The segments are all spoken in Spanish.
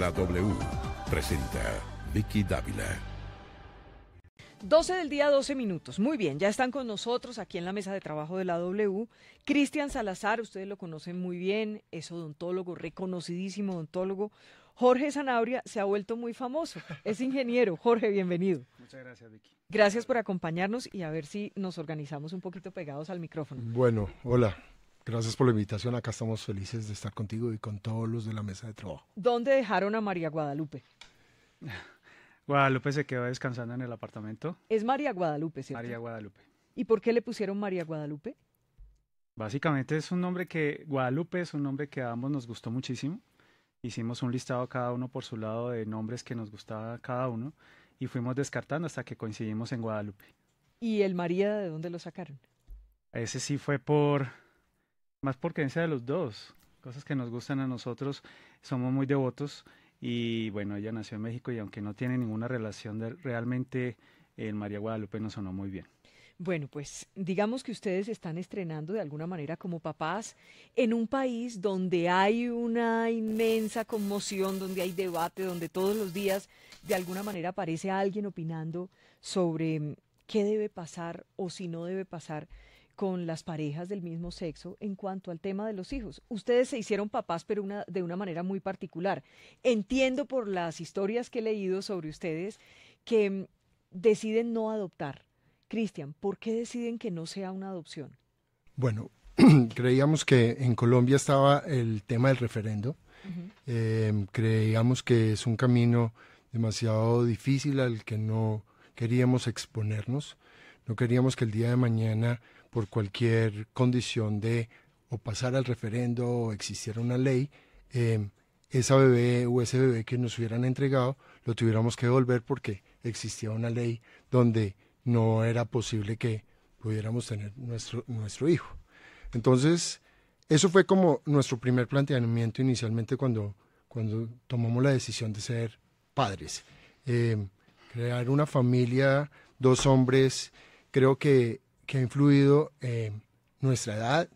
La W presenta Vicky Dávila. 12 del día, 12 minutos. Muy bien, ya están con nosotros aquí en la mesa de trabajo de la W. Cristian Salazar, ustedes lo conocen muy bien, es odontólogo, reconocidísimo odontólogo. Jorge Sanabria se ha vuelto muy famoso, es ingeniero. Jorge, bienvenido. Muchas gracias, Vicky. Gracias por acompañarnos y a ver si nos organizamos un poquito pegados al micrófono. Bueno, hola. Gracias por la invitación. Acá estamos felices de estar contigo y con todos los de la mesa de trabajo. ¿Dónde dejaron a María Guadalupe? Guadalupe se quedó descansando en el apartamento. Es María Guadalupe, ¿cierto? María Guadalupe. ¿Y por qué le pusieron María Guadalupe? Básicamente es un nombre que, Guadalupe es un nombre que a ambos nos gustó muchísimo. Hicimos un listado cada uno por su lado de nombres que nos gustaba cada uno y fuimos descartando hasta que coincidimos en Guadalupe. ¿Y el María de dónde lo sacaron? Ese sí fue más por creencia de los dos, cosas que nos gustan a nosotros, somos muy devotos. Y bueno, ella nació en México y aunque no tiene ninguna relación realmente, el María Guadalupe nos sonó muy bien. Bueno, pues digamos que ustedes están estrenando de alguna manera como papás en un país donde hay una inmensa conmoción, donde hay debate, donde todos los días de alguna manera aparece alguien opinando sobre qué debe pasar o si no debe pasar con las parejas del mismo sexo en cuanto al tema de los hijos. Ustedes se hicieron papás, pero de una manera muy particular. Entiendo por las historias que he leído sobre ustedes que deciden no adoptar. Cristian, ¿por qué deciden que no sea una adopción? Bueno, creíamos que en Colombia estaba el tema del referendo. Creíamos que es un camino demasiado difícil al que no queríamos exponernos. No queríamos que el día de mañana, por cualquier condición de o pasar al referendo o existiera una ley, esa bebé o ese bebé que nos hubieran entregado lo tuviéramos que devolver porque existía una ley donde no era posible que pudiéramos tener nuestro hijo. Entonces, eso fue como nuestro primer planteamiento inicialmente cuando tomamos la decisión de ser padres. Crear una familia, 2 hombres, creo que ha influido nuestra edad,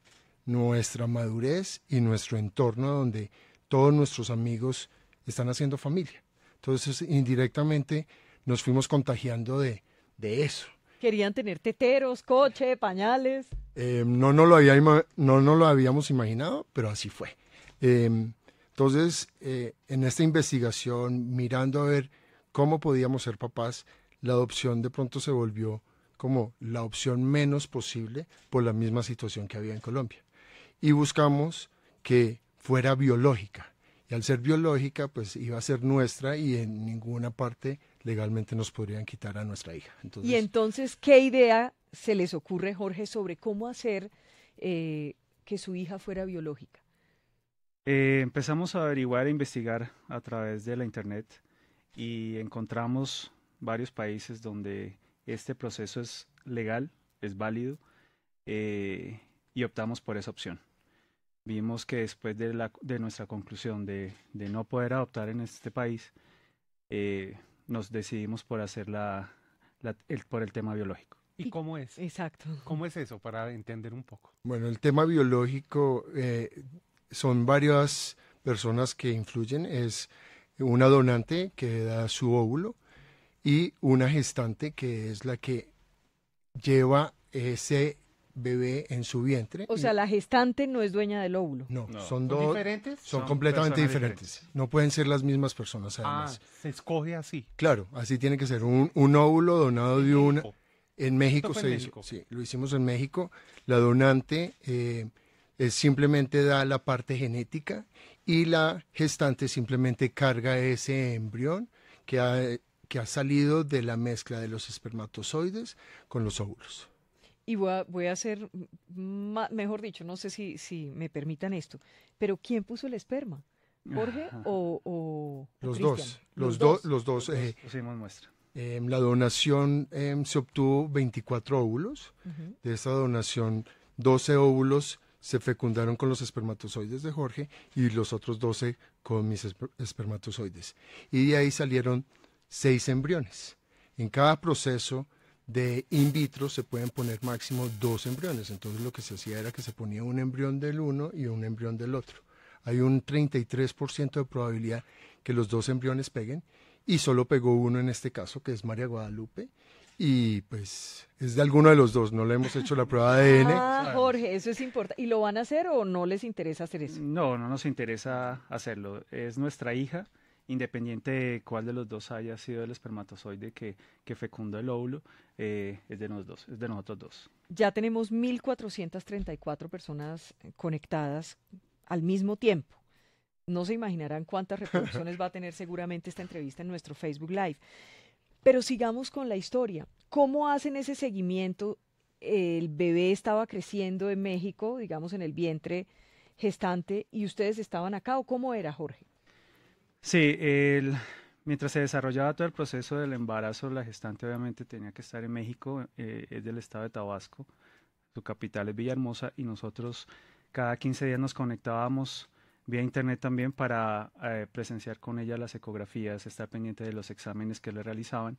nuestra madurez y nuestro entorno donde todos nuestros amigos están haciendo familia. Entonces, indirectamente nos fuimos contagiando de eso. ¿Querían tener teteros, coche, pañales? No nos lo habíamos imaginado, pero así fue. Entonces, en esta investigación, mirando a ver cómo podíamos ser papás, la adopción de pronto se volvió como la opción menos posible por la misma situación que había en Colombia. Y buscamos que fuera biológica. Y al ser biológica, pues iba a ser nuestra y en ninguna parte legalmente nos podrían quitar a nuestra hija. Y entonces, ¿qué idea se les ocurre, Jorge, sobre cómo hacer que su hija fuera biológica? Empezamos a averiguar e investigar a través de la internet y encontramos varios países donde este proceso es legal, es válido y optamos por esa opción. Vimos que después de nuestra conclusión de no poder adoptar en este país, nos decidimos por hacer por el tema biológico. ¿Y cómo es? Exacto. ¿Cómo es eso para entender un poco? Bueno, el tema biológico son varias personas que influyen. Es una donante que da su óvulo y una gestante que es la que lleva ese bebé en su vientre. O sea, la gestante no es dueña del óvulo. No, ¿Son son dos. diferentes? Son completamente diferentes. diferentes. No pueden ser las mismas personas, además. Se escoge así. Claro, así tiene que ser. Un óvulo donado de una. En México Esto fue se en hizo. México. Sí, lo hicimos en México. La donante simplemente da la parte genética y la gestante simplemente carga ese embrión que ha salido de la mezcla de los espermatozoides con los óvulos. Y voy a hacer, mejor dicho, no sé si me permitan esto, pero ¿quién puso el esperma? ¿Jorge o Los Cristian? dos. Los dos. Pusimos muestra. La donación se obtuvo 24 óvulos. De esta donación, 12 óvulos se fecundaron con los espermatozoides de Jorge y los otros 12 con mis espermatozoides. Y de ahí salieron 6 embriones. En cada proceso de in vitro se pueden poner máximo 2 embriones. Entonces lo que se hacía era que se ponía un embrión del uno y un embrión del otro. hay un 33% de probabilidad que los dos embriones peguen, y solo pegó uno en este caso, que es María Guadalupe, y pues es de alguno de los dos, no le hemos hecho la prueba de ADN. Ah, Jorge, eso es importante. ¿Y lo van a hacer o no les interesa hacer eso? No, no nos interesa hacerlo. Es nuestra hija, independiente de cuál de los dos haya sido el espermatozoide que fecundó el óvulo, es de nosotros dos. Ya tenemos 1.434 personas conectadas al mismo tiempo. No se imaginarán cuántas reproducciones va a tener seguramente esta entrevista en nuestro Facebook Live. Pero sigamos con la historia. ¿Cómo hacen ese seguimiento? El bebé estaba creciendo en México, digamos en el vientre gestante, y ustedes estaban acá, ¿o cómo era, Jorge? Sí, mientras se desarrollaba todo el proceso del embarazo, la gestante obviamente tenía que estar en México, es del estado de Tabasco, su capital es Villahermosa, y nosotros cada 15 días nos conectábamos vía internet también para presenciar con ella las ecografías, estar pendiente de los exámenes que le realizaban,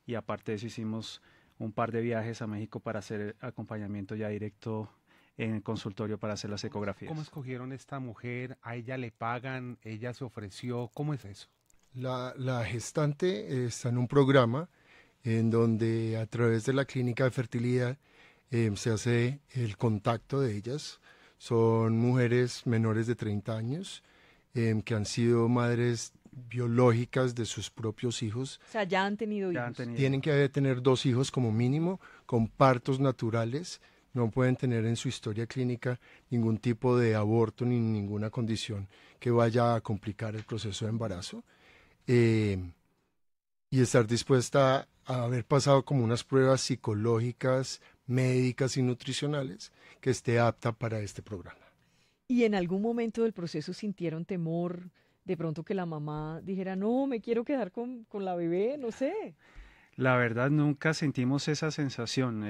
y aparte de eso hicimos un par de viajes a México para hacer acompañamiento ya directo en el consultorio para hacer las ecografías. ¿Cómo escogieron esta mujer? ¿A ella le pagan? ¿Ella se ofreció? ¿Cómo es eso? La gestante está en un programa en donde a través de la clínica de fertilidad se hace el contacto de ellas. Son mujeres menores de 30 años que han sido madres biológicas de sus propios hijos. O sea, ya han tenido Ya hijos. han tenido- Tienen que tener 2 hijos como mínimo, con partos naturales. No pueden tener en su historia clínica ningún tipo de aborto ni ninguna condición que vaya a complicar el proceso de embarazo. Y estar dispuesta a haber pasado como unas pruebas psicológicas, médicas y nutricionales que esté apta para este programa. ¿Y en algún momento del proceso sintieron temor, de pronto que la mamá dijera, no, me quiero quedar con la bebé, no sé? La verdad nunca sentimos esa sensación.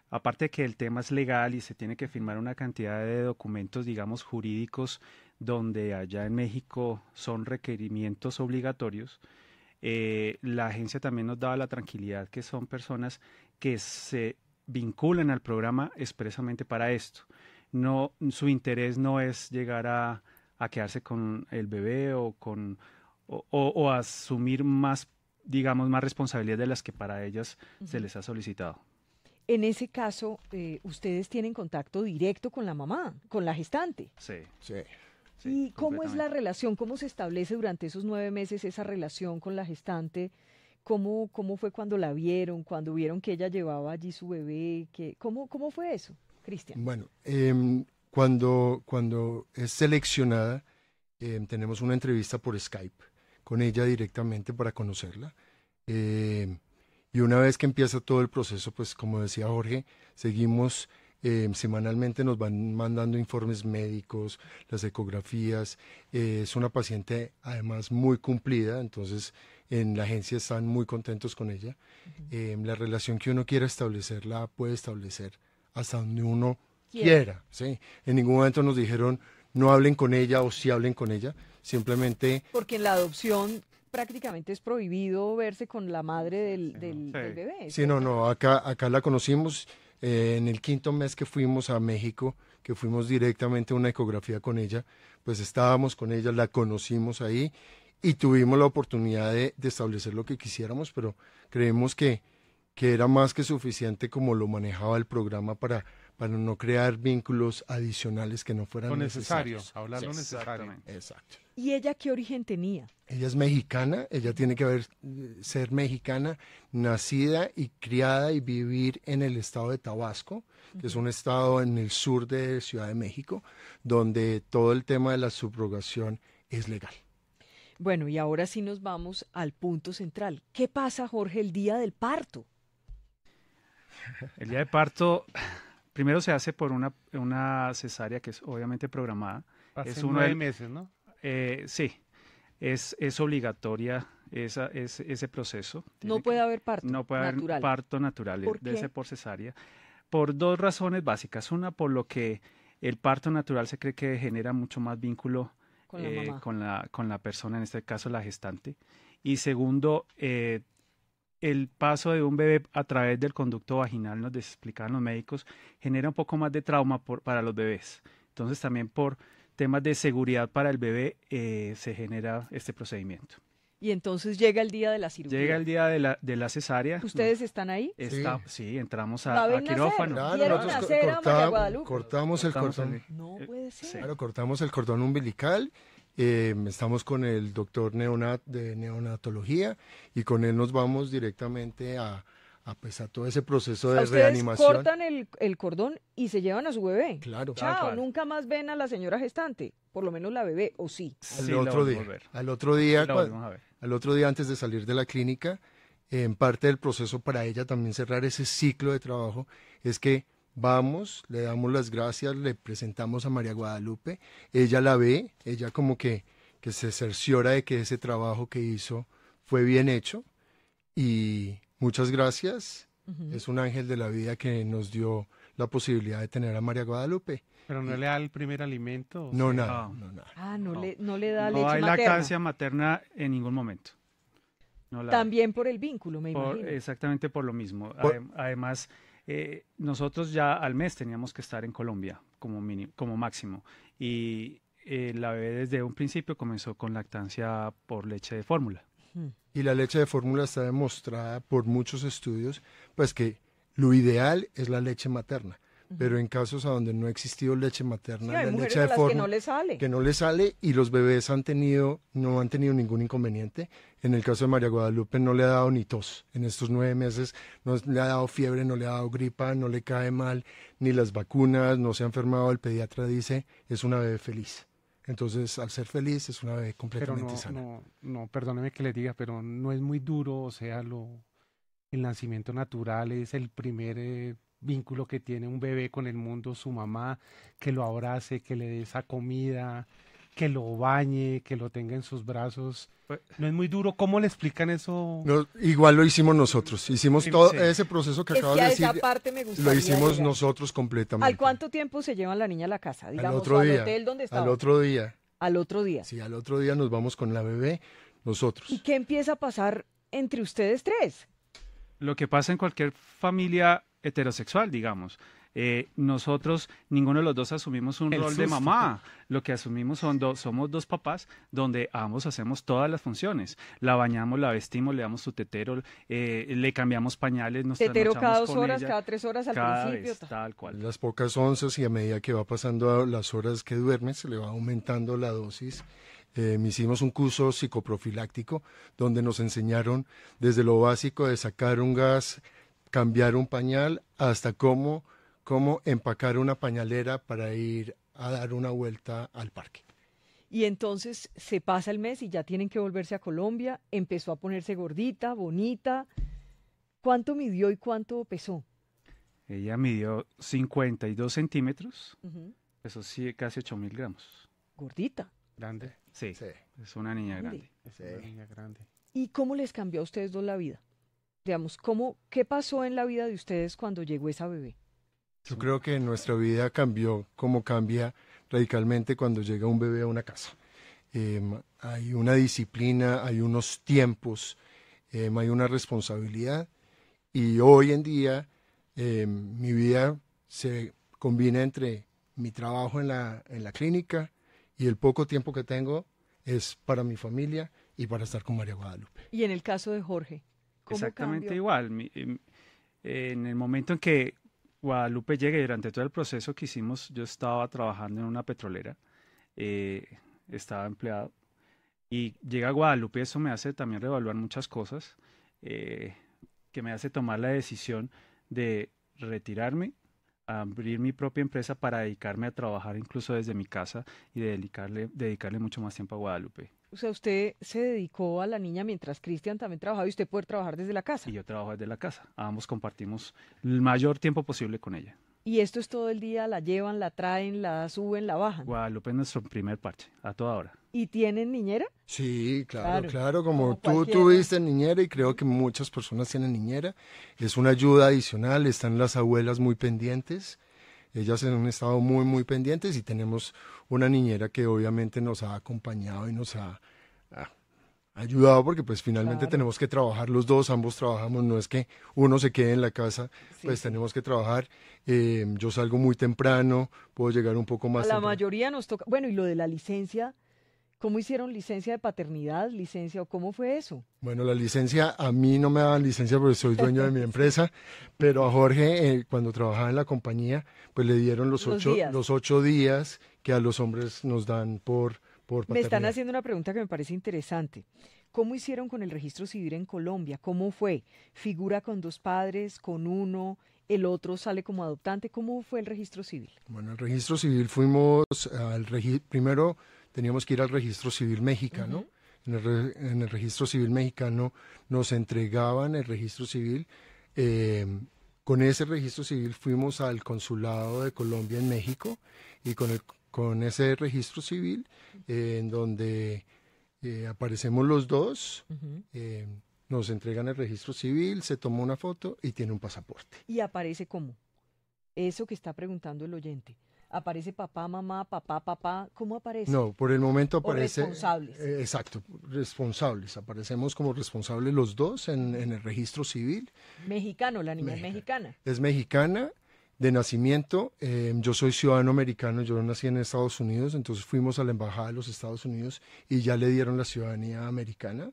Aparte que el tema es legal y se tiene que firmar una cantidad de documentos, digamos, jurídicos, donde allá en México son requerimientos obligatorios. La agencia también nos daba la tranquilidad que son personas que se vinculan al programa expresamente para esto. No, su interés no es llegar a quedarse con el bebé o asumir más, digamos, más responsabilidades de las que para ellas se les ha solicitado. En ese caso, ustedes tienen contacto directo con la mamá, con la gestante. Sí, Sí. sí, ¿Y cómo es la completamente. relación? ¿Cómo se establece durante esos 9 meses esa relación con la gestante? ¿Cómo fue cuando la vieron, cuando vieron que ella llevaba allí su bebé? ¿Cómo fue eso, Cristian? Bueno, cuando es seleccionada, tenemos una entrevista por Skype con ella directamente para conocerla. Y una vez que empieza todo el proceso, pues como decía Jorge, seguimos semanalmente, nos van mandando informes médicos, las ecografías. Es una paciente además muy cumplida, entonces en la agencia están muy contentos con ella. La relación que uno quiera establecer la puede establecer hasta donde uno quiera, ¿sí? En ningún momento nos dijeron no hablen con ella o sí hablen con ella, simplemente Porque en la adopción prácticamente es prohibido verse con la madre del bebé. sí, no, acá la conocimos en el 5.º mes que fuimos a México, que fuimos directamente a una ecografía con ella, pues estábamos con ella, la conocimos ahí y tuvimos la oportunidad de establecer lo que quisiéramos, pero creemos que era más que suficiente como lo manejaba el programa para no crear vínculos adicionales que no fueran Lo necesario, necesarios. hablar lo Sí, necesario. exactamente. Exacto. ¿Y ella qué origen tenía? Ella es mexicana, ella tiene que ser mexicana, nacida y criada y vivir en el estado de Tabasco, que es un estado en el sur de Ciudad de México, donde todo el tema de la subrogación es legal. Bueno, y ahora sí nos vamos al punto central. ¿Qué pasa, Jorge, el día del parto? El día de parto, primero se hace por una cesárea que es obviamente programada. Hace Es uno 9 del- meses, ¿no? Sí, es obligatoria ese proceso. No Tiene puede que- haber parto No puede natural. haber parto natural, ¿Por debe qué? ser por cesárea, por dos razones básicas. Una, por lo que el parto natural se cree que genera mucho más vínculo Con la mamá. con la persona, en este caso la gestante. Y segundo, el paso de un bebé a través del conducto vaginal, nos explicaban los médicos, genera un poco más de trauma para los bebés. Entonces también por temas de seguridad para el bebé, se genera este procedimiento. Y entonces llega el día de la cirugía. Llega el día de la cesárea. ¿Ustedes están ahí? Sí, entramos ¿La a ven quirófano. nacer? ¿Vieron nacer a María Guadalupe? Cortamos el cordón. No puede ser. Sí. Claro, cortamos el cordón umbilical. Estamos con el doctor de neonatología y con él nos vamos directamente a todo ese proceso de Ustedes reanimación. cortan el cordón y se llevan a su bebé. Claro. Chao, cual. nunca más ven a la señora gestante, por lo menos la bebé, ¿o sí? Sí, Al la otro volvemos día. a ver. Al otro día, La volvemos a ver. al otro día antes de salir de la clínica, en parte del proceso para ella también cerrar ese ciclo de trabajo es que vamos, le damos las gracias, le presentamos a María Guadalupe, ella la ve, ella como que se cerciora de que ese trabajo que hizo fue bien hecho y muchas gracias. Es un ángel de la vida que nos dio la posibilidad de tener a María Guadalupe. Pero no le da el primer alimento. o No, sea, nada, no. no, nada. Ah, no No. le da leche No hay materna. lactancia materna en ningún momento. No la hay. También por el vínculo, me imagino. Exactamente por lo mismo. Por- Además, nosotros ya al mes teníamos que estar en Colombia como máximo. Y la bebé desde un principio comenzó con lactancia por leche de fórmula. Y la leche de fórmula está demostrada por muchos estudios, pues que lo ideal es la leche materna. Pero en casos a donde no ha existido leche Sí, materna, hay la mujeres leche a de las que fórmula no le sale. que no le sale y los bebés no han tenido ningún inconveniente. En el caso de María Guadalupe no le ha dado ni tos. En estos 9 meses no le ha dado fiebre, no le ha dado gripa, no le cae mal, ni las vacunas, no se ha enfermado. El pediatra dice, es una bebé feliz. Entonces, al ser feliz, es una bebé Pero completamente sana. no, perdóneme que les diga, pero no es muy duro, o sea, el nacimiento natural es el primer vínculo que tiene un bebé con el mundo, su mamá, que lo abrace, que le dé esa comida, que lo bañe, que lo tenga en sus brazos. No es muy duro. ¿Cómo le explican eso? No, igual lo hicimos nosotros. Hicimos Sí, todo sí. ese proceso que Es acabas que de a decir. esa parte me gustaría Lo hicimos llegar. nosotros completamente. ¿Al cuánto tiempo se llevan la niña a la casa? Digamos, Al otro o al día. hotel donde estaba. Al otro día. Al otro día. Sí, al otro día nos vamos con la bebé, nosotros. ¿Y qué empieza a pasar entre ustedes tres? Lo que pasa en cualquier familia heterosexual, digamos. Nosotros, ninguno de los dos asumimos un El rol de susto. mamá. Lo que asumimos somos dos papás donde ambos hacemos todas las funciones. La bañamos, la vestimos, le damos su tetero, le cambiamos pañales, nos Tetero cada trasnochamos 2 con horas, ella, cada 3 horas al cada principio. vez, tal cual. Las pocas onzas y a medida que va pasando las horas que duerme, se le va aumentando la dosis. Hicimos un curso psicoprofiláctico donde nos enseñaron desde lo básico de sacar un gas, cambiar un pañal, hasta cómo empacar una pañalera para ir a dar una vuelta al parque. Y entonces se pasa el mes y ya tienen que volverse a Colombia. Empezó a ponerse gordita, bonita. ¿Cuánto midió y cuánto pesó? Ella midió 52 centímetros, Ujú. eso sí, casi 8.000 gramos. Gordita. Grande. Sí, Sí. es una niña Grande. grande. Es una niña grande. ¿Y cómo les cambió a ustedes dos la vida? Digamos, ¿qué pasó en la vida de ustedes cuando llegó esa bebé? Yo creo que nuestra vida cambió como cambia radicalmente cuando llega un bebé a una casa. Hay una disciplina, hay unos tiempos, hay una responsabilidad y hoy en día mi vida se combina entre mi trabajo en la clínica y el poco tiempo que tengo es para mi familia y para estar con María Guadalupe. Y en el caso de Jorge, ¿cómo Exactamente cambió? igual. En el momento en que Guadalupe llega y durante todo el proceso que hicimos, yo estaba trabajando en una petrolera, estaba empleado, y llega Guadalupe y eso me hace también reevaluar muchas cosas, que me hace tomar la decisión de retirarme, abrir mi propia empresa para dedicarme a trabajar incluso desde mi casa y dedicarle mucho más tiempo a Guadalupe. O sea, usted se dedicó a la niña mientras Cristian también trabajaba y usted puede trabajar desde la casa. Y yo trabajo desde la casa. Ambos compartimos el mayor tiempo posible con ella. Y esto es todo el día, la llevan, la traen, la suben, la bajan. Guadalupe es nuestro primer parche, a toda hora. ¿Y tienen niñera? Sí, Claro, claro, como como tú cualquiera. tuviste niñera y creo que muchas personas tienen niñera, es una ayuda adicional, están las abuelas muy pendientes, ellas han estado muy pendientes y tenemos una niñera que obviamente nos ha acompañado y nos ha Ha ayudado porque pues finalmente Claro. tenemos que trabajar los dos, ambos trabajamos, no es que uno se quede en la casa, Sí, pues sí. tenemos que trabajar. Yo salgo muy temprano, puedo llegar un poco A más la temprano. mayoría nos toca. Bueno, y lo de la licencia, ¿cómo hicieron licencia de paternidad, licencia o cómo fue eso? Bueno, la licencia, a mí no me daban licencia porque soy dueño de mi empresa, pero a Jorge, cuando trabajaba en la compañía, pues le dieron Los días. los 8 días que a los hombres nos dan por Me están paternidad. haciendo una pregunta que me parece interesante. ¿Cómo hicieron con el registro civil en Colombia? ¿Cómo fue? ¿Figura con dos padres, con uno, el otro sale como adoptante? ¿Cómo fue el registro civil? Bueno, el registro civil fuimos primero teníamos que ir al registro civil mexicano. Ujú. En el registro civil mexicano nos entregaban el registro civil. Con ese registro civil fuimos al consulado de Colombia en México y con ese registro civil en donde aparecemos los dos, Ujú. nos entregan el registro civil, se toma una foto y tiene un pasaporte. Y aparece cómo. Eso que está preguntando el oyente. ¿Aparece papá, mamá, papá, papá? ¿Cómo aparece? No, por el momento O aparece... responsables. exacto, responsables. Aparecemos como responsables los dos en el registro civil. Mexicano, la niña es mexicana. Es mexicana de nacimiento. Yo soy ciudadano americano, yo nací en Estados Unidos, entonces fuimos a la embajada de los Estados Unidos y ya le dieron la ciudadanía americana.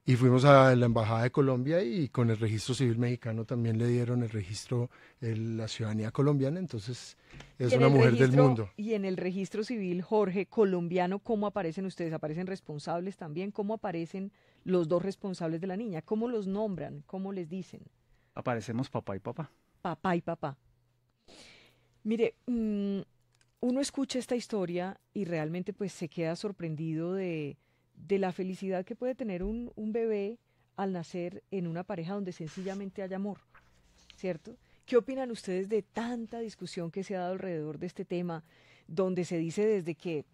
Y fuimos a la embajada de Colombia y con el registro civil mexicano también le dieron el registro, la ciudadanía colombiana, entonces es Y en una el mujer del registro- mundo. Y en el registro civil, Jorge, colombiano, ¿cómo aparecen ustedes? ¿Aparecen responsables también? ¿Cómo aparecen los dos responsables de la niña? ¿Cómo los nombran? ¿Cómo les dicen? Aparecemos papá y papá. Papá y papá. Mire, uno escucha esta historia y realmente pues se queda sorprendido de la felicidad que puede tener un bebé al nacer en una pareja donde sencillamente hay amor, ¿cierto? ¿Qué opinan ustedes de tanta discusión que se ha dado alrededor de este tema, donde se dice desde que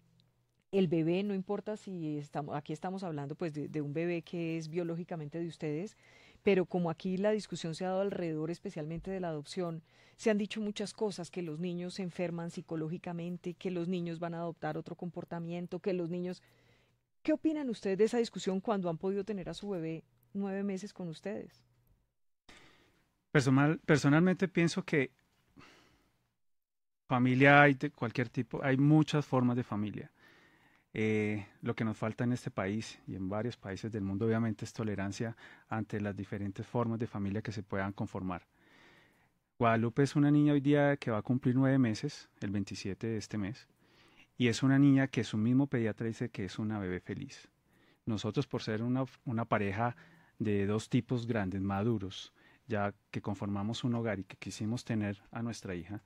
el bebé, no importa si estamos, aquí estamos hablando pues de un bebé que es biológicamente de ustedes, pero como aquí la discusión se ha dado alrededor especialmente de la adopción, se han dicho muchas cosas, que los niños se enferman psicológicamente, que los niños van a adoptar otro comportamiento, que los niños... ¿Qué opinan ustedes de esa discusión cuando han podido tener a su bebé 9 meses con ustedes? Personalmente pienso que familia hay de cualquier tipo, hay muchas formas de familia. Lo que nos falta en este país y en varios países del mundo obviamente es tolerancia ante las diferentes formas de familia que se puedan conformar. Guadalupe es una niña hoy día que va a cumplir 9 meses, el 27 de este mes, y es una niña que su mismo pediatra dice que es una bebé feliz. Nosotros, por ser una pareja de dos tipos grandes, maduros, ya que conformamos un hogar y que quisimos tener a nuestra hija,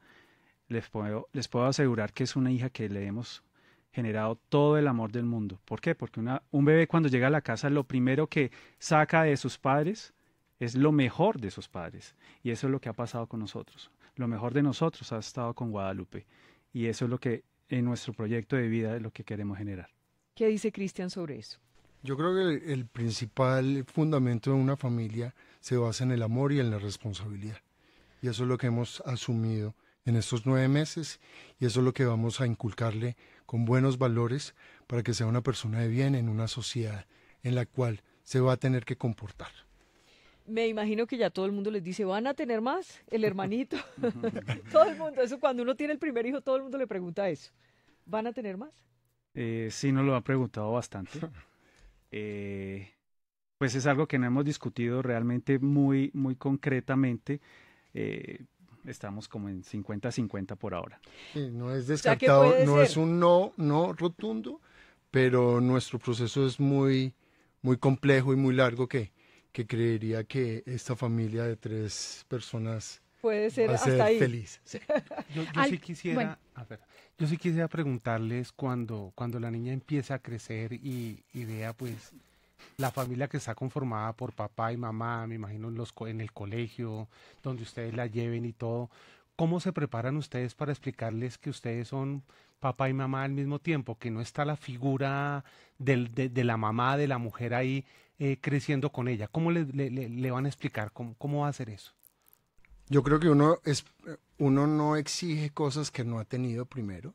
les puedo asegurar que es una hija que le hemos generado todo el amor del mundo. ¿Por qué? Porque un bebé cuando llega a la casa lo primero que saca de sus padres es lo mejor de sus padres. Y eso es lo que ha pasado con nosotros. Lo mejor de nosotros ha estado con Guadalupe. Y eso es lo que en nuestro proyecto de vida es lo que queremos generar. ¿Qué dice Cristian sobre eso? Yo creo que el principal fundamento de una familia se basa en el amor y en la responsabilidad. Y eso es lo que hemos asumido en estos 9 meses y eso es lo que vamos a inculcarle con buenos valores para que sea una persona de bien en una sociedad en la cual se va a tener que comportar. Me imagino que ya todo el mundo les dice, ¿van a tener más? El hermanito. Todo el mundo, eso cuando uno tiene el primer hijo, todo el mundo le pregunta eso. ¿Van a tener más? Sí nos lo han preguntado bastante. Pues es algo que no hemos discutido realmente muy, muy concretamente. Estamos como en 50-50 por ahora. Sí, no es sea, ¿qué descartado, puede no ser? es un no rotundo, pero nuestro proceso es muy, muy complejo y muy largo que creería que esta familia de 3 personas Puede ser va a ser hasta ahí. feliz. Sí. Yo Al- sí quisiera, bueno. a ver, yo sí quisiera preguntarles cuando la niña empieza a crecer y vea pues la familia que está conformada por papá y mamá, me imagino en el colegio, donde ustedes la lleven y todo, ¿cómo se preparan ustedes para explicarles que ustedes son papá y mamá al mismo tiempo, que no está la figura de la mamá, de la mujer ahí creciendo con ella? ¿Cómo le van a explicar? ¿Cómo va a hacer eso? Yo creo que uno no exige cosas que no ha tenido primero.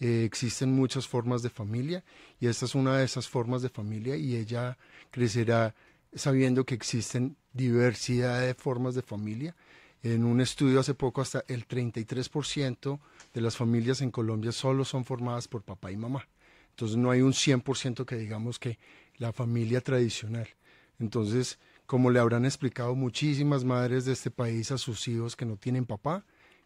existen muchas formas de familia y esta es una de esas formas de familia y ella crecerá sabiendo que existen diversidad de formas de familia. En un estudio hace poco hasta el 33% de las familias en Colombia solo son formadas por papá y mamá. Entonces no hay un 100% que digamos que la familia tradicional. Entonces, como le habrán explicado muchísimas madres de este país a sus hijos que no tienen papá,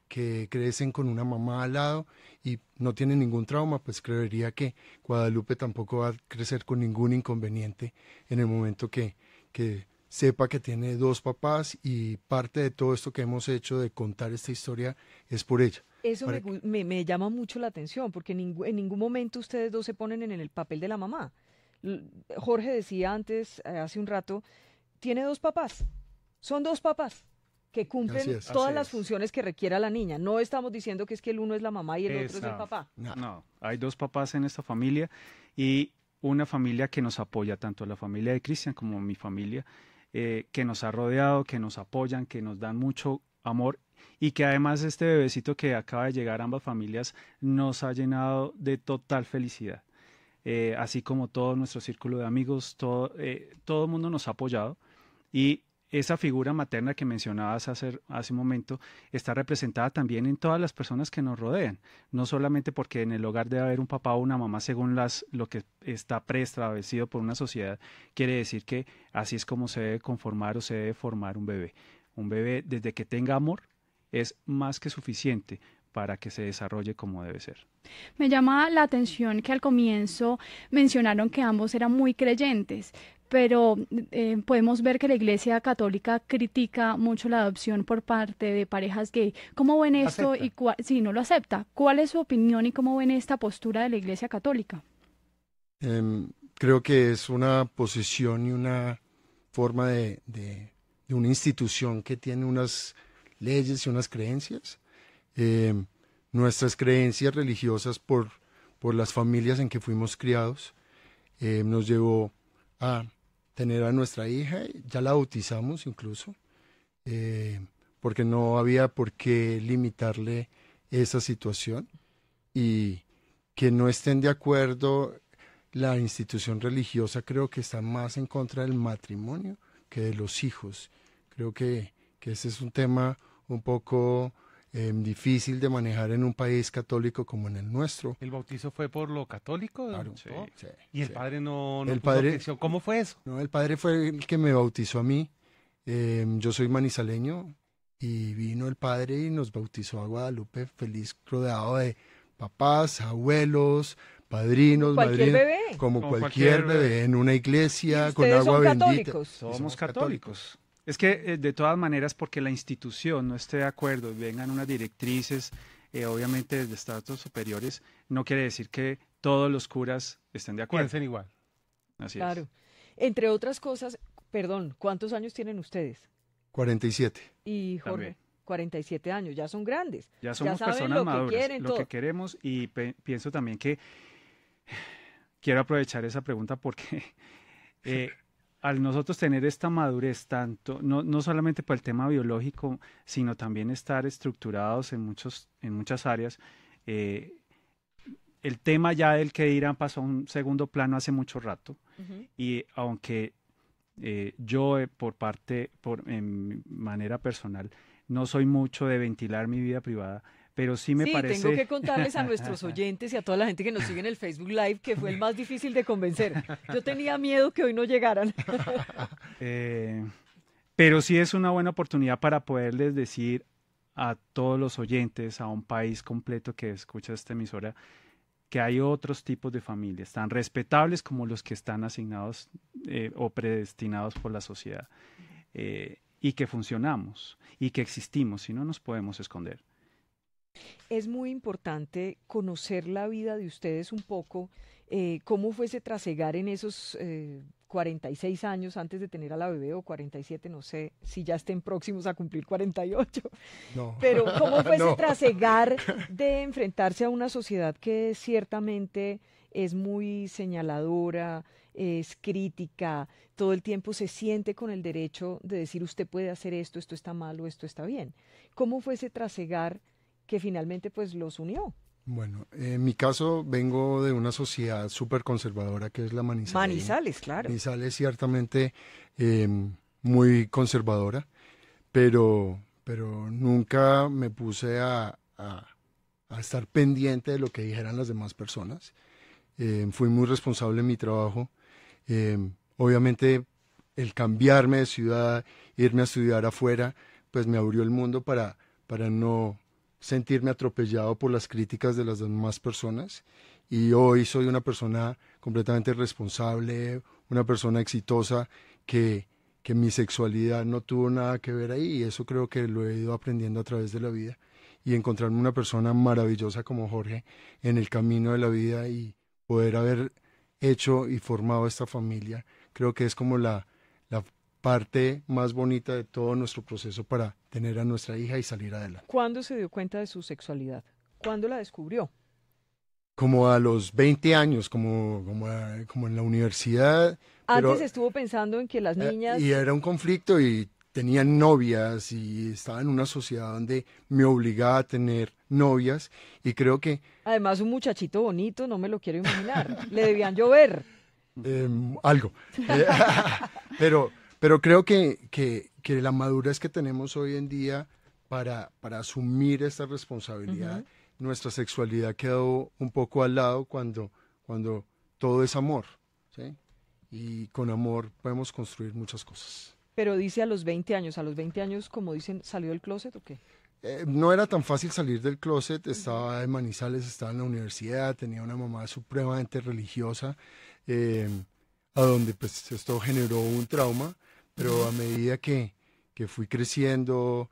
que crecen con una mamá al lado y no tienen ningún trauma, pues creería que Guadalupe tampoco va a crecer con ningún inconveniente en el momento que sepa que tiene dos papás y parte de todo esto que hemos hecho de contar esta historia es por ella. Eso me llama mucho la atención, porque en ningún momento ustedes dos se ponen en el papel de la mamá. Jorge decía antes, hace un rato, tiene dos papás, son dos papás que cumplen todas las funciones que requiera la niña. No estamos diciendo que es que el uno es la mamá y el otro es el papá. No, hay dos papás en esta familia y una familia que nos apoya, tanto la familia de Cristian como mi familia, que nos ha rodeado, que nos apoyan, que nos dan mucho amor y que además este bebecito que acaba de llegar a ambas familias nos ha llenado de total felicidad. Así como todo nuestro círculo de amigos, todo el mundo nos ha apoyado y esa figura materna que mencionabas hace un momento está representada también en todas las personas que nos rodean, no solamente porque en el hogar debe haber un papá o una mamá según lo que está preestablecido por una sociedad, quiere decir que así es como se debe conformar o se debe formar un bebé. Un bebé desde que tenga amor es más que suficiente para que se desarrolle como debe ser. Me llama la atención que al comienzo mencionaron que ambos eran muy creyentes, pero podemos ver que la Iglesia Católica critica mucho la adopción por parte de parejas gay. ¿Cómo ven esto? Si no lo acepta, ¿cuál es su opinión y cómo ven esta postura de la Iglesia Católica? Creo que es una posición y una forma de una institución que tiene unas leyes y unas creencias. Nuestras creencias religiosas por las familias en que fuimos criados nos llevó a tener a nuestra hija, ya la bautizamos incluso, porque no había por qué limitarle esa situación y que no estén de acuerdo la institución religiosa creo que está más en contra del matrimonio que de los hijos. Creo que ese es un tema un poco difícil de manejar en un país católico como en el nuestro. ¿El bautizo fue por lo católico? Claro, Sí, ¿no? sí. ¿Y el padre no el puso padre, objeción? ¿Cómo fue eso? No, el padre fue el que me bautizó a mí. Yo soy manizaleño y vino el padre y nos bautizó a Guadalupe feliz, rodeado de papás, abuelos, padrinos, madrinas, como cualquier bebé en una iglesia con agua bendita. Somos católicos. Es que de todas maneras, porque la institución no esté de acuerdo y vengan unas directrices, obviamente desde estratos superiores, no quiere decir que todos los curas estén de acuerdo. Piensen igual. Así Claro. es. Entre otras cosas, perdón, ¿cuántos años tienen ustedes? 47. Y Jorge, También. 47 años, ya son grandes. Ya somos saben personas lo maduras, que quieren, lo todo. que queremos y pienso también que quiero aprovechar esa pregunta porque al nosotros tener esta madurez tanto, no solamente por el tema biológico, sino también estar estructurados en muchas áreas, el tema ya del que dirán pasó a un segundo plano hace mucho rato. Y aunque yo en manera personal no soy mucho de ventilar mi vida privada, pero sí me parece... tengo que contarles a nuestros oyentes y a toda la gente que nos sigue en el Facebook Live que fue el más difícil de convencer. Yo tenía miedo que hoy no llegaran. Pero sí es una buena oportunidad para poderles decir a todos los oyentes, a un país completo que escucha esta emisora, que hay otros tipos de familias, tan respetables como los que están asignados o predestinados por la sociedad, y que funcionamos y que existimos y no nos podemos esconder. Es muy importante conocer la vida de ustedes un poco, cómo fue ese trasegar en esos 46 años antes de tener a la bebé, o 47, no sé si ya estén próximos a cumplir 48. No. Pero cómo fue No. ese trasegar de enfrentarse a una sociedad que ciertamente es muy señaladora, es crítica, todo el tiempo se siente con el derecho de decir usted puede hacer esto, esto está mal o esto está bien. ¿Cómo fue ese trasegar que finalmente pues los unió? Bueno, en mi caso vengo de una sociedad súper conservadora que es la manizaleña. Manizales, claro. Manizales ciertamente eh, muy conservadora, pero nunca me puse a estar pendiente de lo que dijeran las demás personas. Fui muy responsable en mi trabajo. Obviamente el cambiarme de ciudad, irme a estudiar afuera, pues me abrió el mundo para no sentirme atropellado por las críticas de las demás personas. Y hoy soy una persona completamente responsable, una persona exitosa que mi sexualidad no tuvo nada que ver ahí, y eso creo que lo he ido aprendiendo a través de la vida, y encontrarme una persona maravillosa como Jorge en el camino de la vida y poder haber hecho y formado esta familia, creo que es como la parte más bonita de todo nuestro proceso para tener a nuestra hija y salir adelante. ¿Cuándo se dio cuenta de su sexualidad? ¿Cuándo la descubrió? Como a los 20 años, como en la universidad. Antes estuvo pensando en que las niñas... Y era un conflicto y tenía novias y estaba en una sociedad donde me obligaba a tener novias, y creo que... Además, un muchachito bonito, no me lo quiero imaginar. Le debían llover. Algo. Pero creo que la madurez que tenemos hoy en día para asumir esta responsabilidad, nuestra sexualidad quedó un poco al lado cuando todo es amor, ¿sí? Y con amor podemos construir muchas cosas. Pero dice a los 20 años, como dicen, ¿salió del closet o qué? No era tan fácil salir del closet, estaba en Manizales, estaba en la universidad, tenía una mamá supremamente religiosa, a donde pues esto generó un trauma, pero a medida que fui creciendo,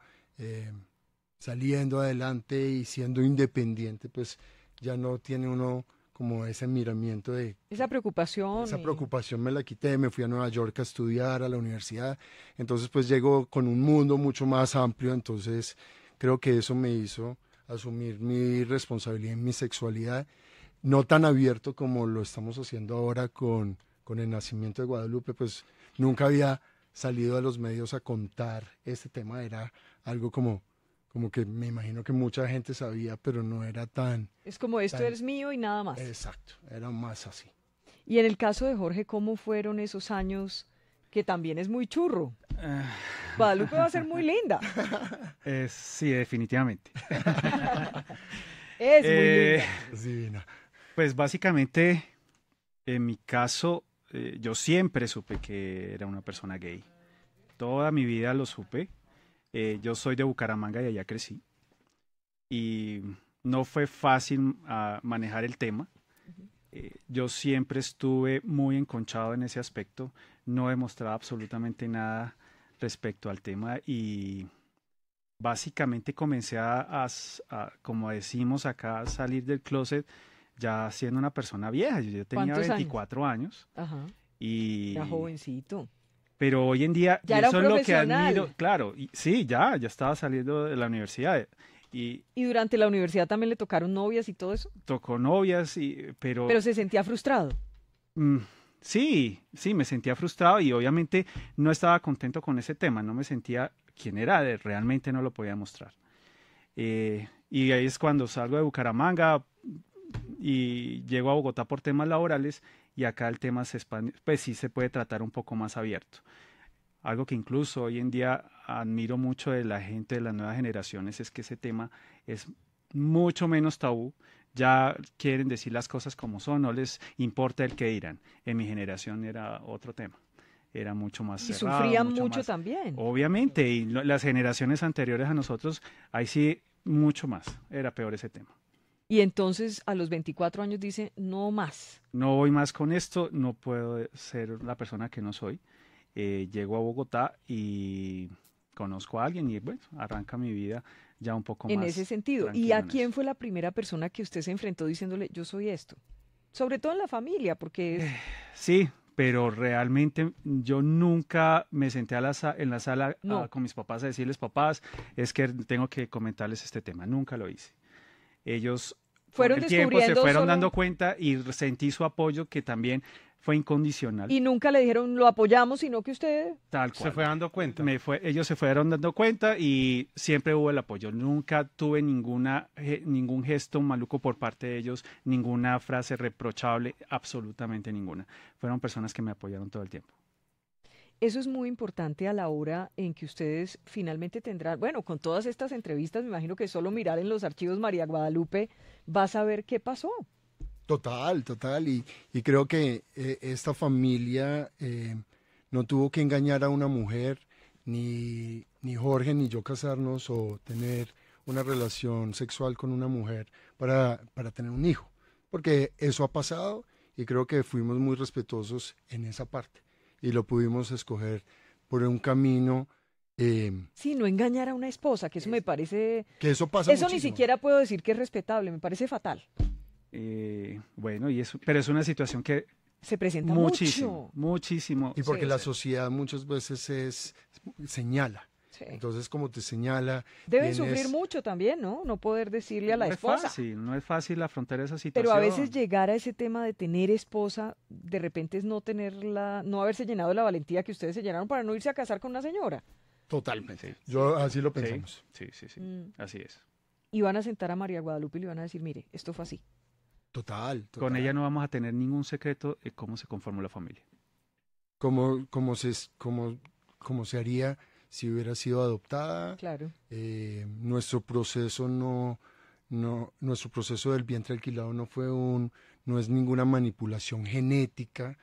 saliendo adelante y siendo independiente, pues ya no tiene uno como ese miramiento de... Esa preocupación. Esa preocupación me la quité, me fui a Nueva York a estudiar, a la universidad, entonces pues llego con un mundo mucho más amplio, entonces creo que eso me hizo asumir mi responsabilidad en mi sexualidad, no tan abierto como lo estamos haciendo ahora con el nacimiento de Guadalupe, pues nunca había salido a los medios a contar este tema, era algo como que me imagino que mucha gente sabía, pero no era tan... Es como esto es mío y nada más. Exacto, era más así. Y en el caso de Jorge, ¿cómo fueron esos años que también es muy churro? Guadalupe va a ser muy linda. Sí, definitivamente. Es muy linda. Es divina. Pues básicamente, en mi caso, yo siempre supe que era una persona gay. Toda mi vida lo supe. Yo soy de Bucaramanga y allá crecí. Y no fue fácil manejar el tema. Yo siempre estuve muy enconchado en ese aspecto. No demostraba absolutamente nada respecto al tema. Y básicamente comencé como decimos acá, a salir del closet ya siendo una persona vieja. Yo tenía 24 años. Ajá. Y era jovencito. Pero hoy en día, ya era eso un es lo que profesional. admiro, claro, sí, ya estaba saliendo de la universidad. Y durante la universidad también le tocaron novias y todo eso. Tocó novias, pero se sentía frustrado. Sí, me sentía frustrado y obviamente no estaba contento con ese tema, no me sentía quién era, realmente no lo podía mostrar. Y ahí es cuando salgo de Bucaramanga y llego a Bogotá por temas laborales, y acá el tema se expande, pues sí se puede tratar un poco más abierto. Algo que incluso hoy en día admiro mucho de la gente de las nuevas generaciones es que ese tema es mucho menos tabú. Ya quieren decir las cosas como son, no les importa el que dirán. En mi generación era otro tema, era mucho más cerrado. Y sufrían mucho también. Obviamente, y las generaciones anteriores a nosotros, ahí sí, mucho más, era peor ese tema. Y entonces a los 24 años dice, no más. No voy más con esto, no puedo ser la persona que no soy. Llego a Bogotá y conozco a alguien y bueno, arranca mi vida ya un poco más. En ese sentido. ¿Y a quién fue la primera persona que usted se enfrentó diciéndole, yo soy esto? Sobre todo en la familia, porque... Sí, pero realmente yo nunca me senté en la sala con mis papás a decirles, papás, es que tengo que comentarles este tema. Nunca lo hice. Ellos con el tiempo se fueron dando cuenta y sentí su apoyo, que también fue incondicional. Y nunca le dijeron, lo apoyamos, sino que usted... Tal cual. Se fue dando cuenta. Ellos se fueron dando cuenta y siempre hubo el apoyo. Nunca tuve ningún gesto maluco por parte de ellos, ninguna frase reprochable, absolutamente ninguna. Fueron personas que me apoyaron todo el tiempo. Eso es muy importante a la hora en que ustedes finalmente tendrán, bueno, con todas estas entrevistas, me imagino que solo mirar en los archivos María Guadalupe va a saber qué pasó. Total, total. Y creo que esta familia no tuvo que engañar a una mujer, ni Jorge ni yo casarnos o tener una relación sexual con una mujer para tener un hijo. Porque eso ha pasado y creo que fuimos muy respetuosos en esa parte. Y lo pudimos escoger por un camino. Sí, no engañar a una esposa, que eso me parece... Que eso pasa Eso muchísimo. ni siquiera puedo decir que es respetable, me parece fatal. Bueno, pero es una situación que Se presenta muchísimo, mucho. muchísimo. Y porque Sí, la sí. sociedad muchas veces señala. Sí. Entonces, como te señala... Deben tienes- sufrir mucho también, ¿no? No poder decirle a la esposa. No es fácil afrontar esa situación. Pero a veces llegar a ese tema de tener esposa, de repente es no tenerla, no haberse llenado de la valentía que ustedes se llenaron para no irse a casar con una señora. Totalmente. Sí. Yo así lo Sí, pensamos. sí, Mm. así es. Y van a sentar a María Guadalupe y le van a decir, mire, esto fue así. Total. Con ella no vamos a tener ningún secreto de cómo se conformó la familia. Como se haría si hubiera sido adoptada. Claro. Nuestro proceso nuestro proceso del vientre alquilado no es ninguna manipulación genética,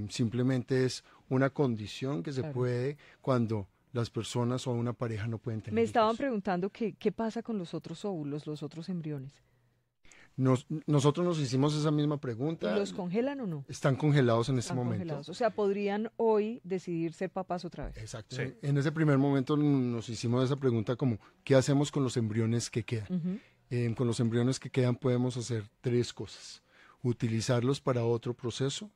simplemente es una condición que se Claro. puede cuando las personas o una pareja no pueden tener Me estaban hijos. preguntando qué pasa con los otros óvulos, los otros embriones. Nosotros nos hicimos esa misma ¿Y pregunta. los congelan o no? Están congelados en este Están momento. congelados. O sea, podrían hoy decidir ser papás otra vez. Exacto. Sí. En ese primer momento nos hicimos esa pregunta como, ¿qué hacemos con los embriones que quedan? Ujú. Con los embriones que quedan podemos hacer 3 cosas. Utilizarlos para otro proceso,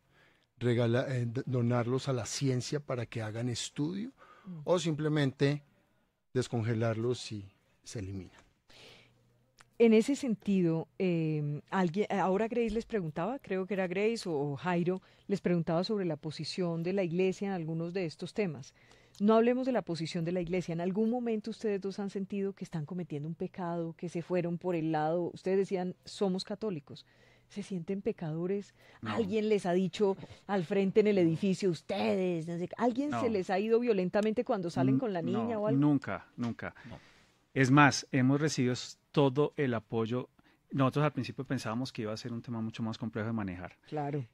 donarlos a la ciencia para que hagan estudio o simplemente descongelarlos y se eliminan. En ese sentido, ahora Grace les preguntaba, creo que era Grace o Jairo, les preguntaba sobre la posición de la iglesia en algunos de estos temas. No hablemos de la posición de la iglesia. ¿En algún momento ustedes dos han sentido que están cometiendo un pecado, que se fueron por el lado? Ustedes decían, somos católicos. ¿Se sienten pecadores? No. ¿Alguien les ha dicho al frente en el edificio, ustedes? No sé, ¿alguien No. se les ha ido violentamente cuando salen con la niña No, o algo? Nunca. Es más, hemos recibido todo el apoyo. Nosotros al principio pensábamos que iba a ser un tema mucho más complejo de manejar, Claro.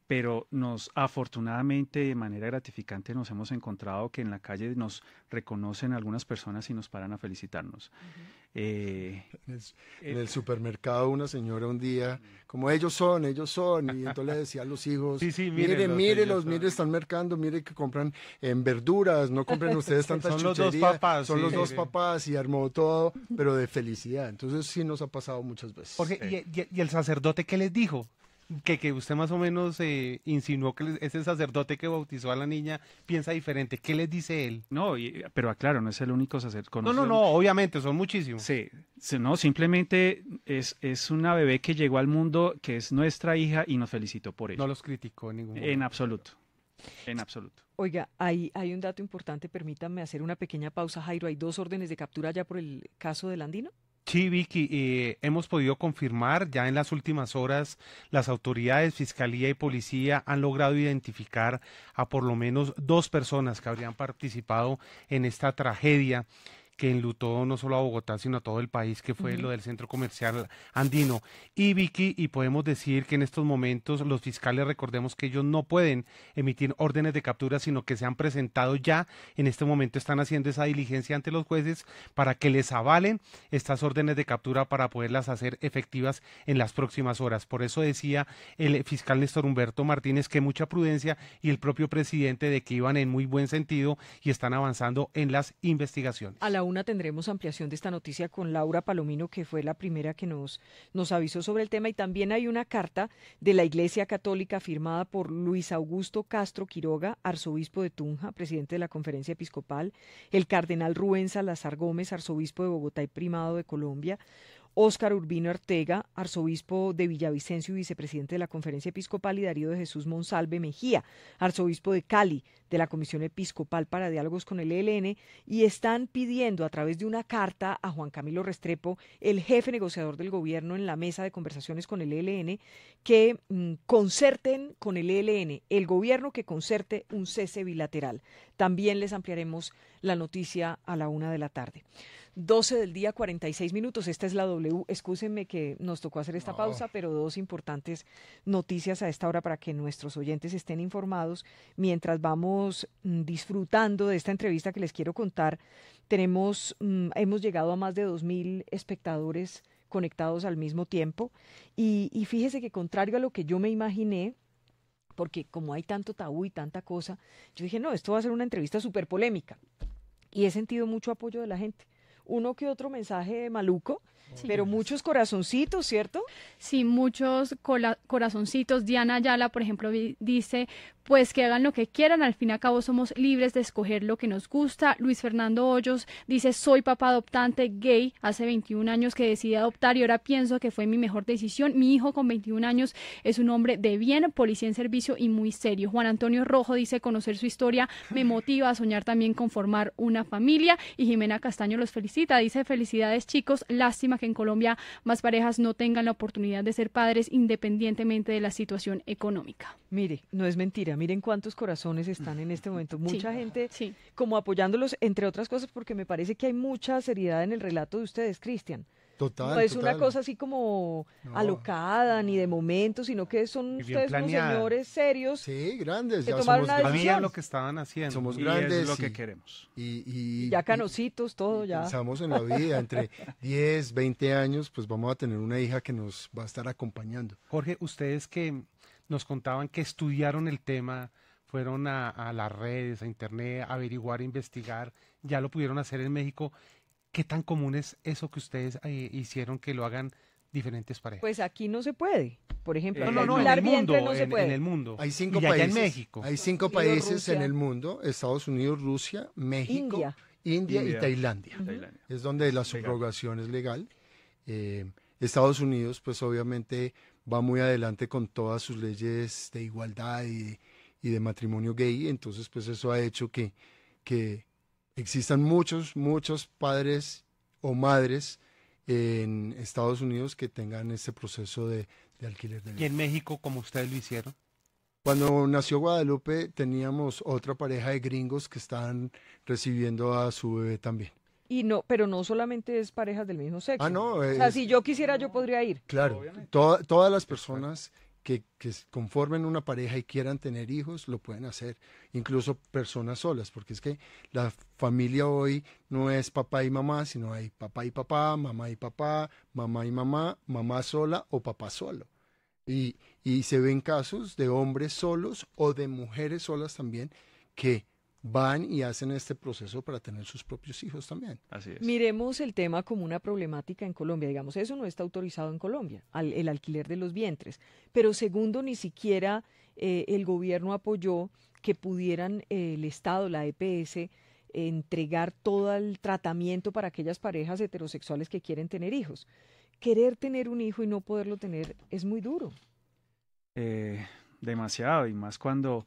pero afortunadamente, de manera gratificante, nos hemos encontrado que en la calle nos reconocen algunas personas y nos paran a felicitarnos. En el supermercado una señora un día, como ellos son, y entonces le decía a los hijos, Sí, sí, miren, mírenlos, miren, están mercando, miren que compran en verduras, no compren ustedes tantas Son los dos chucherías, papás, son sí, los sí, dos sí. papás y armó todo, pero de felicidad. Entonces sí nos ha pasado muchas veces. Jorge, ¿y el sacerdote qué les dijo? Que usted más o menos insinuó que ese sacerdote que bautizó a la niña piensa diferente. ¿Qué les dice él? No, pero aclaro, no es el único sacerdote. No, obviamente, son muchísimos. Sí, no, simplemente es una bebé que llegó al mundo, que es nuestra hija y nos felicitó por ello. No los criticó en ningún En momento. absoluto, en absoluto. Oiga, hay un dato importante, permítanme hacer una pequeña pausa, Jairo. Hay 2 órdenes de captura ya por el caso del Andino. Sí, Vicky, hemos podido confirmar ya en las últimas horas las autoridades, Fiscalía y Policía han logrado identificar a por lo menos 2 personas que habrían participado en esta tragedia que enlutó no solo a Bogotá, sino a todo el país, que fue lo del centro comercial andino. Y Vicky, y podemos decir que en estos momentos los fiscales, recordemos que ellos no pueden emitir órdenes de captura, sino que se han presentado ya, en este momento están haciendo esa diligencia ante los jueces para que les avalen estas órdenes de captura para poderlas hacer efectivas en las próximas horas. Por eso decía el fiscal Néstor Humberto Martínez que mucha prudencia y el propio presidente de que iban en muy buen sentido y están avanzando en las investigaciones. A la 1 tendremos ampliación de esta noticia con Laura Palomino, que fue la primera que nos avisó sobre el tema. Y también hay una carta de la Iglesia Católica firmada por Luis Augusto Castro Quiroga, arzobispo de Tunja, presidente de la Conferencia Episcopal, el cardenal Rubén Salazar Gómez, arzobispo de Bogotá y primado de Colombia, Óscar Urbino Ortega, arzobispo de Villavicencio y vicepresidente de la Conferencia Episcopal, y Darío de Jesús Monsalve Mejía, arzobispo de Cali, de la Comisión Episcopal para Diálogos con el ELN, y están pidiendo a través de una carta a Juan Camilo Restrepo, el jefe negociador del gobierno en la mesa de conversaciones con el ELN, que concerten con el ELN, el gobierno que concerte un cese bilateral. También les ampliaremos la noticia a la 1 de la tarde. 12 del día, 46 minutos. Esta es la W. Excúsenme que nos tocó hacer esta pausa, pero dos importantes noticias a esta hora para que nuestros oyentes estén informados. Mientras vamos disfrutando de esta entrevista que les quiero contar, hemos llegado a más de 2.000 espectadores conectados al mismo tiempo. Y fíjese que contrario a lo que yo me imaginé, porque como hay tanto tabú y tanta cosa, yo dije, no, esto va a ser una entrevista súper polémica. Y he sentido mucho apoyo de la gente. Uno que otro mensaje maluco, sí, pero muchos corazoncitos, ¿cierto? Sí, muchos corazoncitos. Diana Ayala, por ejemplo, dice, pues que hagan lo que quieran, al fin y al cabo somos libres de escoger lo que nos gusta. Luis Fernando Hoyos dice, soy papá adoptante gay, hace 21 años que decidí adoptar y ahora pienso que fue mi mejor decisión. Mi hijo con 21 años es un hombre de bien, policía en servicio y muy serio. Juan Antonio Rojo dice, conocer su historia me motiva a soñar también con formar una familia. Y Jimena Castaño los felicita, dice, felicidades chicos, lástima que en Colombia más parejas no tengan la oportunidad de ser padres independientemente de la situación económica. Mire, no es mentira, miren cuántos corazones están en este momento, mucha gente sí, como apoyándolos, entre otras cosas, porque me parece que hay mucha seriedad en el relato de ustedes, Cristian. Total, No es total. una cosa así como alocada ni de momento, sino que son ustedes unos señores serios. Sí, grandes. Que Ya tomaron somos una grandes. Sabían lo que estaban haciendo. Somos Y grandes, es lo y que queremos. Y Ya canositos, todo ya. Pensamos en la vida, entre 10, 20 años, pues vamos a tener una hija que nos va a estar acompañando. Jorge, ustedes que nos contaban que estudiaron el tema, fueron a las redes, a internet, a averiguar, a investigar, ya lo pudieron hacer en México. ¿Qué tan común es eso que ustedes hicieron que lo hagan diferentes parejas? Pues aquí no se puede. Por ejemplo, no, en alquilar el mundo, vientre no se puede. en el mundo. Hay 5 y allá países. en México. Hay 5 Unidos, países Rusia. en el mundo: Estados Unidos, Rusia, México, India y Tailandia. Es donde la subrogación es legal. Estados Unidos, pues obviamente va muy adelante con todas sus leyes de igualdad y de matrimonio gay. Entonces, pues eso ha hecho que existan muchos padres o madres en Estados Unidos que tengan este proceso de alquiler de Y vida. en México, como ustedes lo hicieron. Cuando nació Guadalupe teníamos otra pareja de gringos que estaban recibiendo a su bebé también. Y no, pero no solamente es parejas del mismo sexo. Ah, no. O sea, si yo quisiera, yo podría ir. Claro, todas las personas que conformen una pareja y quieran tener hijos, lo pueden hacer, incluso personas solas, porque es que la familia hoy no es papá y mamá, sino hay papá y papá, mamá y papá, mamá y mamá, mamá sola o papá solo. Y se ven casos de hombres solos o de mujeres solas también que van y hacen este proceso para tener sus propios hijos también. Así es. Miremos el tema como una problemática en Colombia. Digamos, eso no está autorizado en Colombia, el alquiler de los vientres. Pero segundo, ni siquiera el gobierno apoyó que pudieran el Estado, la EPS, entregar todo el tratamiento para aquellas parejas heterosexuales que quieren tener hijos. Querer tener un hijo y no poderlo tener es muy duro. Demasiado, y más cuando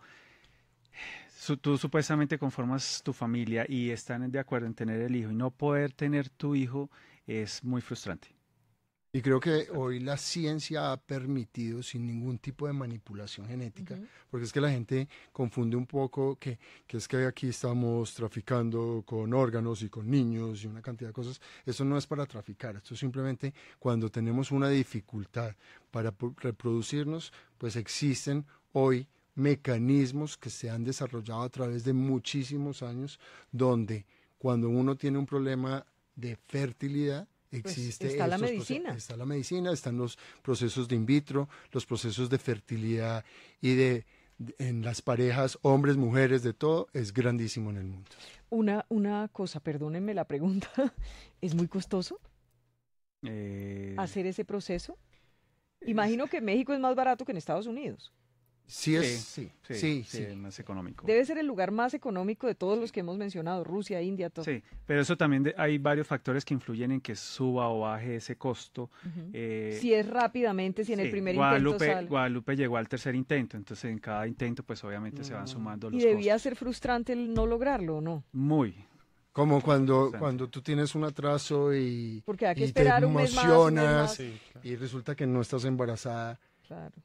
tú supuestamente conformas tu familia y están de acuerdo en tener el hijo y no poder tener tu hijo es muy frustrante. Y creo que hoy la ciencia ha permitido, sin ningún tipo de manipulación genética, porque es que la gente confunde un poco que es que aquí estamos traficando con órganos y con niños y una cantidad de cosas. Eso no es para traficar, esto es simplemente cuando tenemos una dificultad para reproducirnos, pues existen hoy mecanismos que se han desarrollado a través de muchísimos años, donde cuando uno tiene un problema de fertilidad, existe está la medicina. Está la medicina, están los procesos de in vitro, los procesos de fertilidad y en las parejas, hombres, mujeres, de todo, es grandísimo en el mundo. Una cosa, perdónenme la pregunta, ¿es muy costoso hacer ese proceso? Imagino que en México es más barato que en Estados Unidos. Sí, sí, es más económico. Debe ser el lugar más económico de todos los que hemos mencionado, Rusia, India, todo. Sí, pero eso también hay varios factores que influyen en que suba o baje ese costo. Si es rápidamente, si en el primer intento sale. Guadalupe llegó al tercer intento, entonces en cada intento pues obviamente se van sumando los ¿Y debía costos. ser frustrante el no lograrlo o no? Muy. Como cuando tú tienes un atraso y, Porque hay que y esperar te un mes más, un mes emocionas más. Sí, claro. y resulta que no estás embarazada. Claro.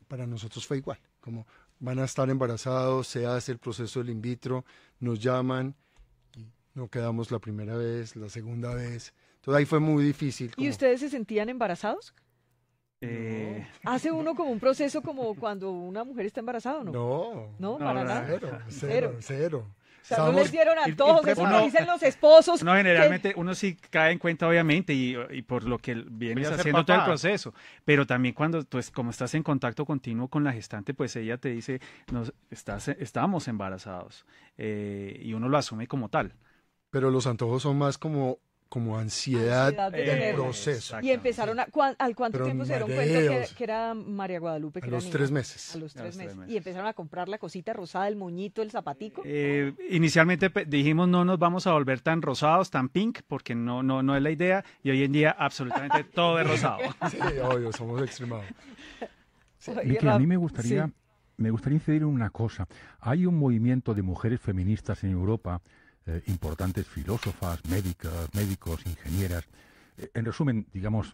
Para nosotros fue igual, como van a estar embarazados, se hace el proceso del in vitro, nos llaman y no quedamos la primera vez, la segunda vez. Entonces ahí fue muy difícil. ¿Y ustedes se sentían embarazados? ¿Hace uno como un proceso como cuando una mujer está embarazada o no? No, para nada. Cero. O sea, no les dieron antojos, eso uno- lo dicen los esposos. No, generalmente uno sí cae en cuenta, obviamente, y por lo que vienes Voy a ser haciendo todo el papá. proceso. Pero también cuando, pues, como estás en contacto continuo con la gestante, pues ella te dice, estábamos embarazados. Y uno lo asume como tal. Pero los antojos son más como ansiedad Ansiedad de del tenerlo. proceso. Y empezaron ¿al cuánto Pero tiempo se dieron cuenta mareos. que era María Guadalupe? A Que era los niña? 3 meses. A los A los 3 3 meses. meses. Y empezaron a comprar la cosita rosada, el moñito, el zapatico. Dijimos no nos vamos a volver tan rosados, tan pink, porque no es la idea. Y hoy en día absolutamente todo es rosado. Sí, obvio, somos extremados. Oye, Vicky, a mí Rafa, me gustaría incidir en una cosa. Hay un movimiento de mujeres feministas en Europa, importantes filósofas, médicos, ingenieras, en resumen, digamos,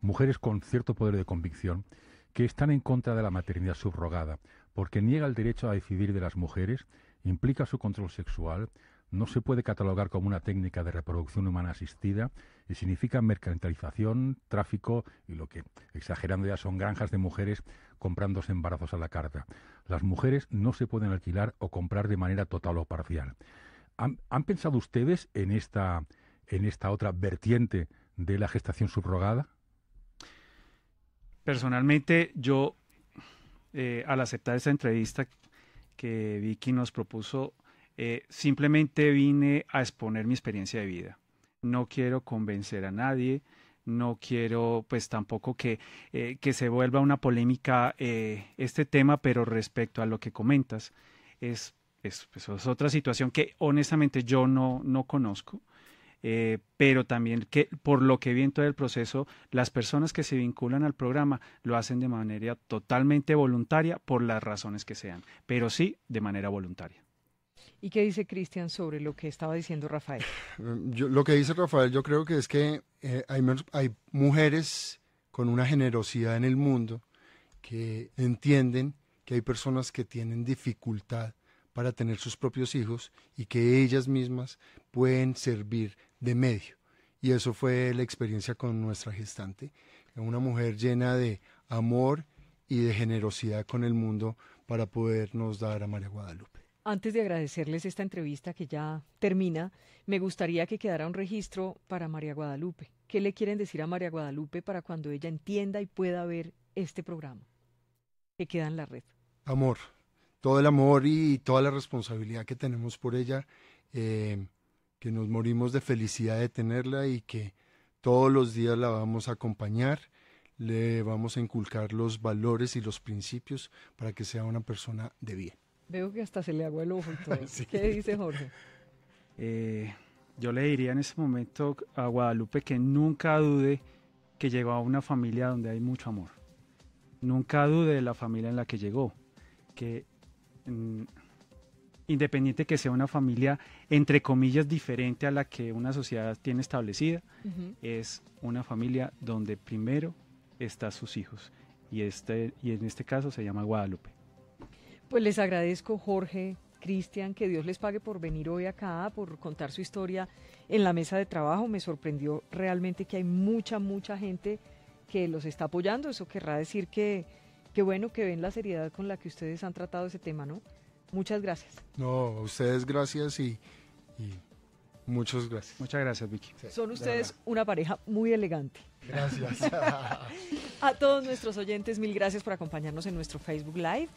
mujeres con cierto poder de convicción, que están en contra de la maternidad subrogada, porque niega el derecho a decidir de las mujeres, implica su control sexual, no se puede catalogar como una técnica de reproducción humana asistida y significa mercantilización, tráfico y lo que, exagerando ya, son granjas de mujeres comprándose embarazos a la carta. Las mujeres no se pueden alquilar o comprar de manera total o parcial. ¿Han pensado ustedes en esta otra vertiente de la gestación subrogada? Personalmente, yo, al aceptar esta entrevista que Vicky nos propuso, simplemente vine a exponer mi experiencia de vida. No quiero convencer a nadie, no quiero pues tampoco que se vuelva una polémica este tema, pero respecto a lo que comentas, es otra situación que honestamente yo no conozco. Pero también que por lo que vi en todo el proceso, las personas que se vinculan al programa lo hacen de manera totalmente voluntaria por las razones que sean, pero sí de manera voluntaria. ¿Y qué dice Cristian sobre lo que estaba diciendo Rafael? Lo que dice Rafael, yo creo que es que hay mujeres con una generosidad en el mundo que entienden que hay personas que tienen dificultad para tener sus propios hijos y que ellas mismas pueden servir de medio. Y eso fue la experiencia con nuestra gestante, una mujer llena de amor y de generosidad con el mundo para podernos dar a María Guadalupe. Antes de agradecerles esta entrevista que ya termina, me gustaría que quedara un registro para María Guadalupe. ¿Qué le quieren decir a María Guadalupe para cuando ella entienda y pueda ver este programa que queda en la red? Amor. Todo el amor y toda la responsabilidad que tenemos por ella, que nos morimos de felicidad de tenerla y que todos los días la vamos a acompañar, le vamos a inculcar los valores y los principios para que sea una persona de bien. Veo que hasta se le agua el ojo y todo. Sí. ¿Qué dice Jorge? Yo le diría en ese momento a Guadalupe que nunca dude que llegó a una familia donde hay mucho amor. Nunca dude de la familia en la que llegó. Que independiente que sea una familia entre comillas diferente a la que una sociedad tiene establecida, es una familia donde primero están sus hijos y en este caso se llama Guadalupe. Pues les agradezco, Jorge, Cristian, que Dios les pague por venir hoy acá, por contar su historia en la mesa de trabajo. Me sorprendió realmente que hay mucha gente que los está apoyando. Eso querrá decir que bueno, que ven la seriedad con la que ustedes han tratado ese tema, ¿no? Muchas gracias. No, a ustedes gracias y muchas gracias. Muchas gracias, Vicky. Sí, Son de ustedes verdad. una pareja muy elegante. Gracias. A todos nuestros oyentes, mil gracias por acompañarnos en nuestro Facebook Live.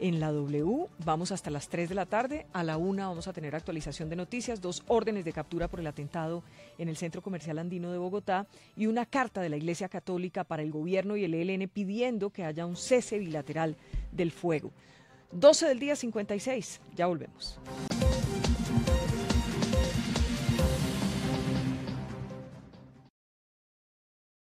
En la W vamos hasta las 3 de la tarde, a la 1 vamos a tener actualización de noticias, 2 órdenes de captura por el atentado en el Centro Comercial Andino de Bogotá y una carta de la Iglesia Católica para el gobierno y el ELN pidiendo que haya un cese bilateral del fuego. 12 del día 56, ya volvemos.